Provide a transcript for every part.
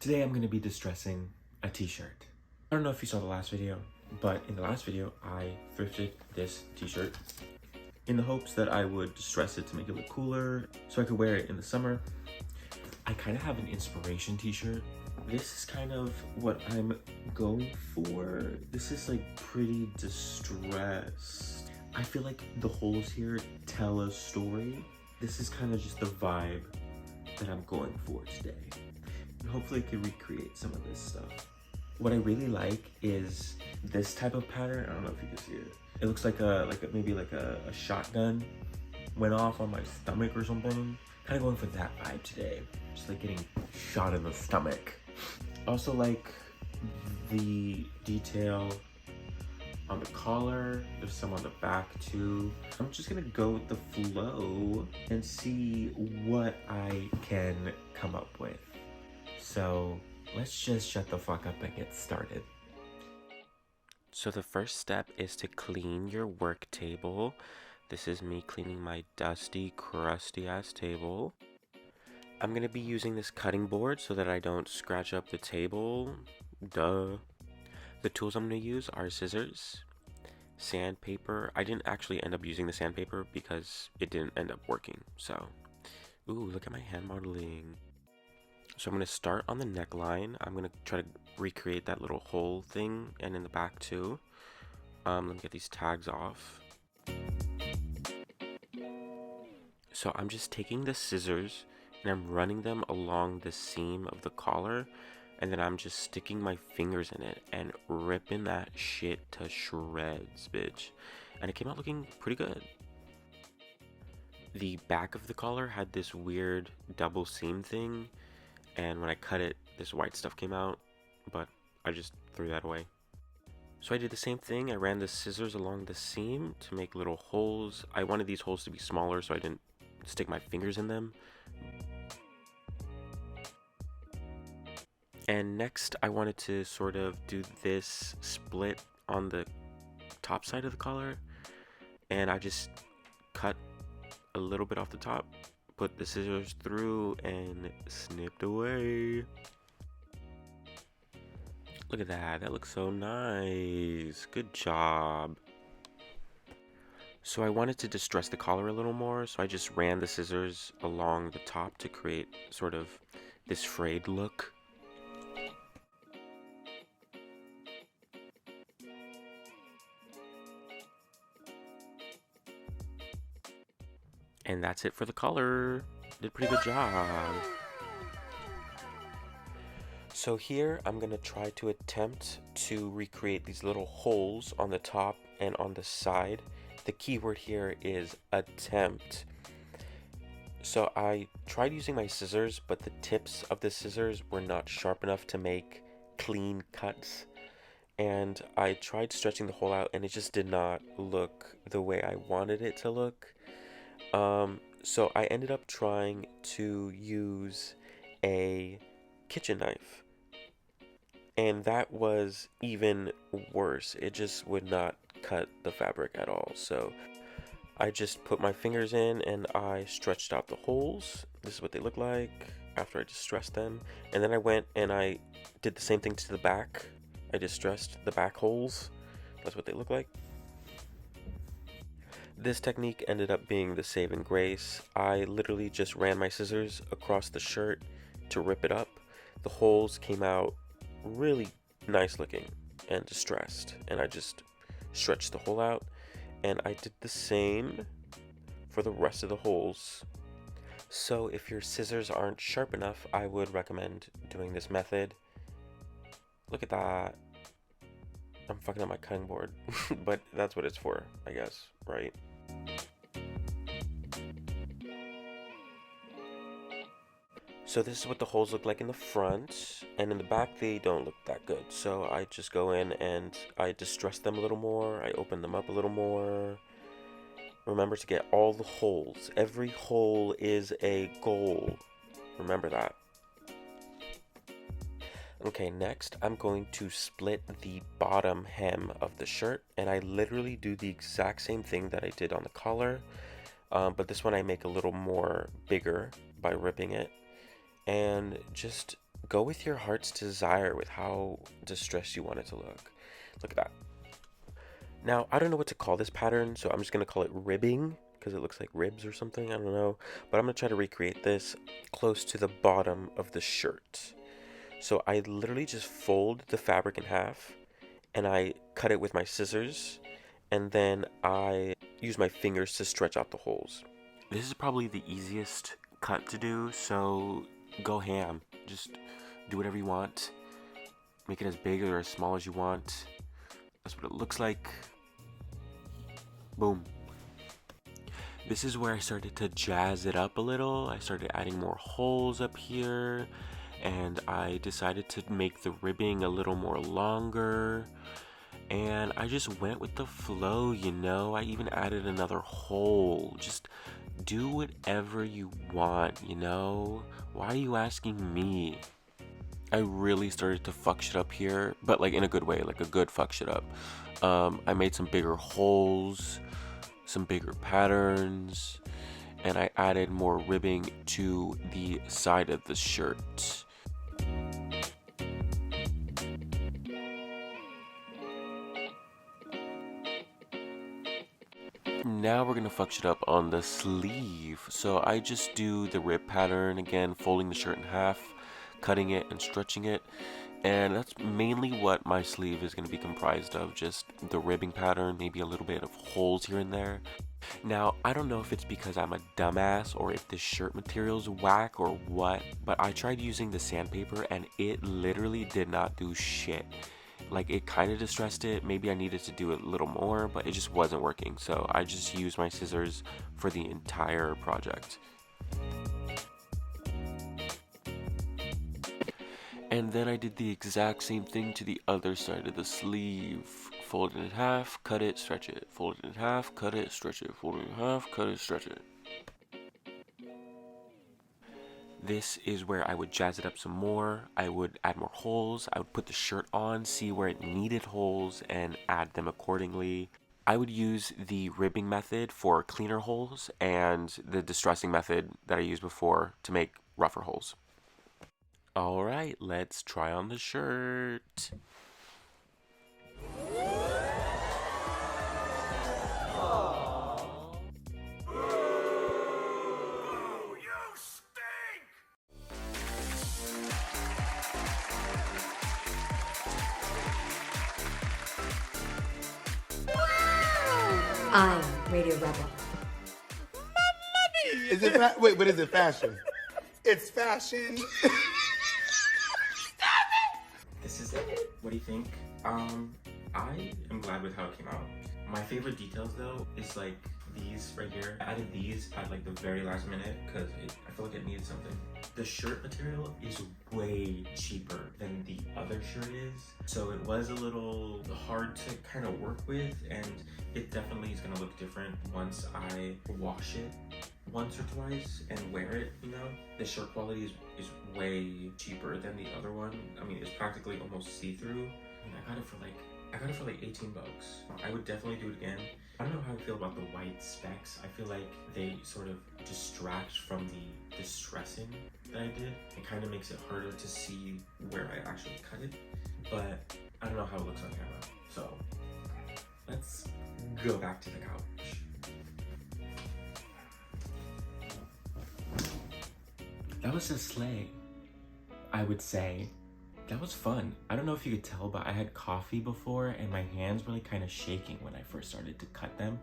Today I'm going to be distressing a t-shirt. I don't know if you saw the last video, but in the last video I thrifted this t-shirt in the hopes that I would distress it to make it look cooler so I could wear it in the summer. I kind of have an inspiration t-shirt. This is kind of what I'm going for. This is like pretty distressed. I feel like the holes here tell a story. This is kind of just the vibe that I'm going for today. And hopefully I can recreate some of this stuff. What I really like is this type of pattern. I don't know if you can see it. It looks like maybe a shotgun went off on my stomach or something. Kind of going for that vibe today. Just like getting shot in the stomach. Also like the detail on the collar. There's some on the back too. I'm just gonna go with the flow and see what I can come up with. So let's just shut the fuck up and get started. So the first step is to clean your work table. This is me cleaning my dusty, crusty ass table. I'm gonna be using this cutting board so that I don't scratch up the table. Duh. The tools I'm gonna use are scissors, sandpaper. I didn't actually end up using the sandpaper because it didn't end up working. So, ooh, look at my hand modeling. So I'm gonna start on the neckline. I'm gonna try to recreate that little hole thing, and in the back too. Let me get these tags off. So I'm just taking the scissors and I'm running them along the seam of the collar, and then I'm just sticking my fingers in it and ripping that shit to shreds, bitch. And it came out looking pretty good. The back of the collar had this weird double seam thing, and when I cut it, this white stuff came out, but I just threw that away. So I did the same thing. I ran the scissors along the seam to make little holes. I wanted these holes to be smaller so I didn't stick my fingers in them. And next I wanted to sort of do this split on the top side of the collar, and I just cut a little bit off the top, put the scissors through, and snipped away. Look at that, that looks so nice. Good job. So I wanted to distress the collar a little more, so I just ran the scissors along the top to create sort of this frayed look. And that's it for the collar. Did a pretty good job. So here I'm gonna try to attempt to recreate these little holes on the top and on the side. The key word here is attempt. So I tried using my scissors, but the tips of the scissors were not sharp enough to make clean cuts. And I tried stretching the hole out and it just did not look the way I wanted it to look. So I ended up trying to use a kitchen knife, and that was even worse. It just would not cut the fabric at all. So I just put my fingers in and I stretched out the holes. This is what they look like after I distressed them. And then I went and I did the same thing to the back. I distressed the back holes. That's what they look like. This technique ended up being the saving grace. I literally just ran my scissors across the shirt to rip it up. The holes came out really nice looking and distressed, and I just stretched the hole out, and I did the same for the rest of the holes. So if your scissors aren't sharp enough, I would recommend doing this method. Look at that. I'm fucking up my cutting board, but that's what it's for, I guess, right? So this is what the holes look like in the front, and in the back they don't look that good. So I just go in and I distress them a little more. I open them up a little more. Remember to get all the holes. Every hole is a goal. Remember that. Okay, next I'm going to split the bottom hem of the shirt, and I literally do the exact same thing that I did on the collar, but this one I make a little more bigger by ripping it, and just go with your heart's desire with how distressed you want it to look. Look at that. Now, I don't know what to call this pattern, so I'm just going to call it ribbing because it looks like ribs or something. I don't know. But I'm going to try to recreate this close to the bottom of the shirt. So I literally just fold the fabric in half and I cut it with my scissors, and then I use my fingers to stretch out the holes. This is probably the easiest cut to do, so go ham. Just do whatever you want. Make it as big or as small as you want. That's what it looks like. Boom. This is where I started to jazz it up a little. I started adding more holes up here, and I decided to make the ribbing a little more longer. And I just went with the flow, you know. I even added another hole. Just do whatever you want, you know. Why are you asking me? I really started to fuck shit up here, but like in a good way, like a good fuck shit up. I made some bigger holes, some bigger patterns, and I added more ribbing to the side of the shirt. Now we're gonna fuck shit up on the sleeve. So I just do the rib pattern again, folding the shirt in half, cutting it and stretching it. And that's mainly what my sleeve is gonna be comprised of, just the ribbing pattern, maybe a little bit of holes here and there. Now, I don't know if it's because I'm a dumbass or if this shirt material's whack or what, but I tried using the sandpaper and it literally did not do shit. Like, it kind of distressed it. Maybe I needed to do it a little more, but it just wasn't working. So I just used my scissors for the entire project. And then I did the exact same thing to the other side of the sleeve. Fold it in half, cut it, stretch it. Fold it in half, cut it, stretch it. Fold it in half, cut it, stretch it. This is where I would jazz it up some more. I would add more holes. I would put the shirt on, see where it needed holes, and add them accordingly. I would use the ribbing method for cleaner holes and the distressing method that I used before to make rougher holes. Alright, let's try on the shirt. I'm Radio Rebel. Is it wait, but is it fashion? It's fashion. This is it. What do you think? I am glad with how it came out. My favorite details though is like these right here. I added these at like the very last minute because I feel like it needed something. The shirt material is way cheaper than the other shirt is, so it was a little hard to kind of work with, and it definitely is gonna look different once I wash it once or twice and wear it, you know? The shirt quality is way cheaper than the other one. I mean, it's practically almost see-through. I mean, I got it for like 18 bucks. I would definitely do it again. I don't know how I feel about the white specks. I feel like they sort of distract from the distressing that I did. It kind of makes it harder to see where I actually cut it, but I don't know how it looks on camera. So let's go back to the couch. That was a sleigh, I would say. That was fun. I don't know if you could tell, but I had coffee before and my hands were like kind of shaking when I first started to cut them.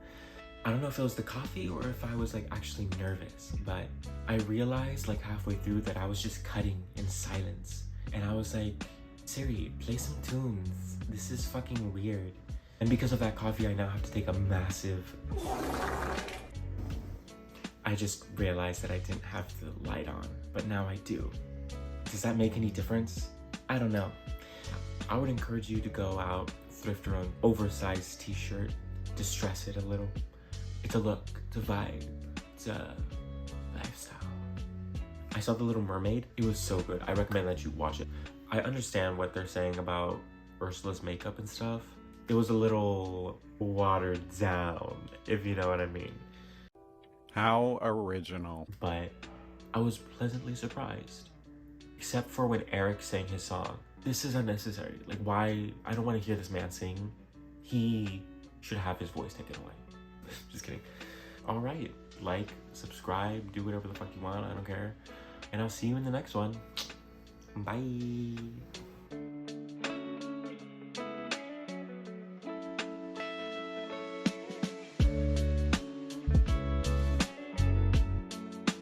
I don't know if it was the coffee or if I was like actually nervous, but I realized like halfway through that I was just cutting in silence. And I was like, Siri, play some tunes. This is fucking weird. And because of that coffee, I now have to take a massive... I just realized that I didn't have the light on, but now I do. Does that make any difference? I don't know. I would encourage you to go out, thrift your own oversized t-shirt, distress it a little. It's a look, it's a vibe, it's a lifestyle. I saw The Little Mermaid. It was so good. I recommend that you watch it. I understand what they're saying about Ursula's makeup and stuff. It was a little watered down, if you know what I mean. How original. But I was pleasantly surprised. except for when Eric sang his song. This is unnecessary. Like, why? I don't want to hear this man sing. He should have his voice taken away. Just kidding. All right, like, subscribe, do whatever the fuck you want. I don't care. And I'll see you in the next one. Bye.